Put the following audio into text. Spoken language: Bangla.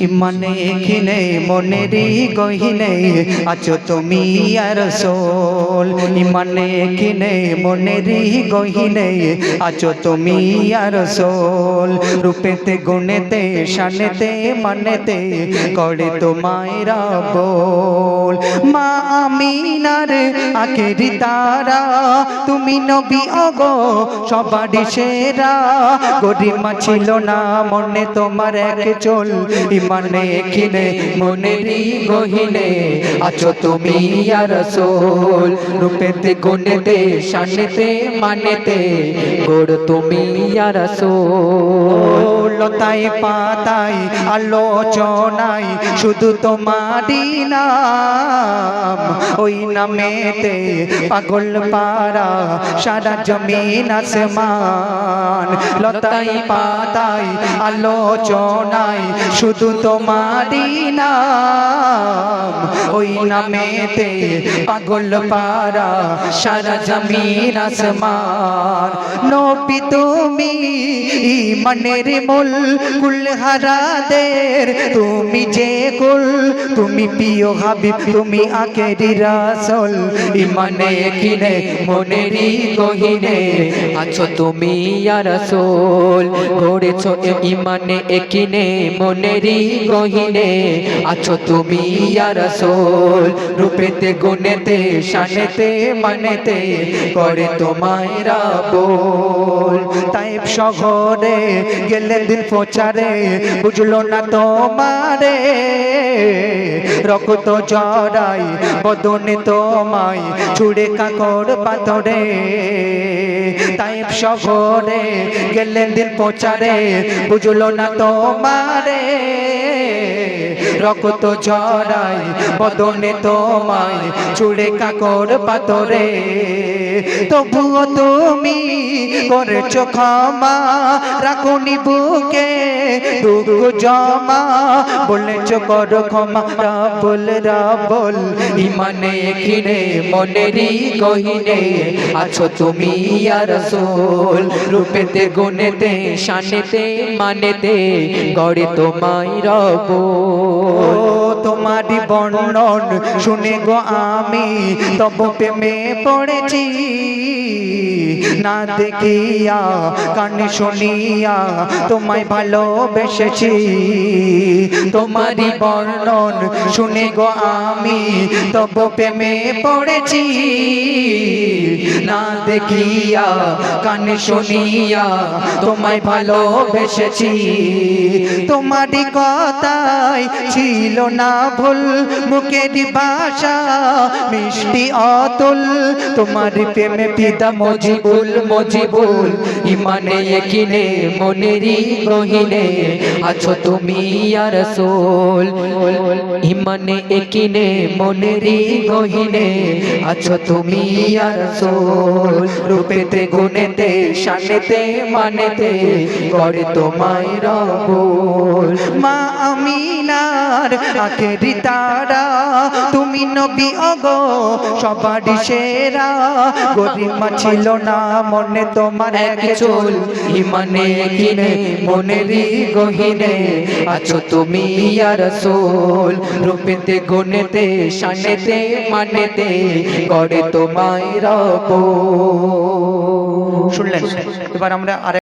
ইমানে কিনে মনেরি গহিনে আছো তুমি ইয়া রাসূল। ইমানে কিনে মনেরি গহিনে আছো তুমি ইয়া রাসূল। রূপেতে গুণেতে শানেতে মানেতে করে তোমায় রাবুল। মা আমিনার আখেরি তারা তুমি নবী ওগো সবারই সেরা। গরিমা ছিল না মনে তোমার এক চুল। ইমানে কিনে মনেরি গহিনে আছো তুমি ইয়া রাসূল। রূপেতে গুণেতে শানেতে মানেতে গড় তুমি ইয়া রাসূল। লতায় পাতায় আলোচনায় শুধু তোমারই নাম। ওই নামেতে পাগল পারা সারা জমিন আসমান। লতায় পাতায় আলোচনায় শুধু তোমারই নাম। ওই নামেতে পাগল পারা সারা জমিন আসমান। নবী তুমি ইমানের মূল কুলহারাদের তুমি যে কুল। তুমি প্রিয় হাবিব তুমি আখেরি রাসূল। ইমানে কিনে মনেরি গহিনে আছো তুমি ইয়া রাসূল। গড়েছো ইমানে কিনে মনেরি গহিনে আছো তুমি ইয়া রাসূল। রূপেতে গুণেতে শানেতে মানেতে করে তোমায় রাবুল। তায়েব শহরে গেলেন দিন প্রচারে বুঝলো না তোমারে। রক্ত জড়াই বদনে তোমায় ছুড়ে কাকড় পাথরে। তায়েব শহরে গেলেন দিন প্রচারে বুঝলো না তোমারে। রক্ত জড়াই বদনে তোমায় ছুড়ে কাকড় পাথরে। তবুও তুমি করেছো ক্ষমা রাখুনি বুকে দুঃখ জমা। বলেছো করো ক্ষমা রাবুল রাবুল। ইমানে কিনে মনেরি গহিনে আছো তুমি ইয়া রাসূল। রূপেতে গুণেতে শানেতে মানেতে গড়ে তোমায় রাবুল। তোমারই বর্ণন শুনে গো আমি তব প্রেমে পড়েছি। না দেখিয়া কানে শুনিয়া তোমায় ভালোবেসেছি। তোমারই বর্ণন শুনে গো আমি তব প্রেমে পড়েছি। না দেখিয়া কানে শুনিয়া তোমায় ভালোবেসেছি। তোমারই কথাই ছিল না ভুল মুখের ভাষা মিষ্টি অতুল। তোমার প্রেমে পিতা মজিবুল মজিবুল। ইমানে কিনে মনেরি গহিনে আছো তুমি ইয়া রাসূল। ইমানে কিনে মনেরি গহিনে আছো তুমি ইয়া রাসূল। রূপেতে গুণেতে শানেতে মানেতে করে তোমায় রাবুল। মা আমিনার আখেরি তারা তুমি নবী ওগো সবারই সেরা। গরিমা ছিল না মনে তোমার এক চুল। ইমানে কিনে মনেরি গহিনে আছো তুমি ইয়া রাসূল। রূপেতে গুণেতে শানেতে মানেতে করে তোমায় রাবুল। শুনলেন? এবার আমরা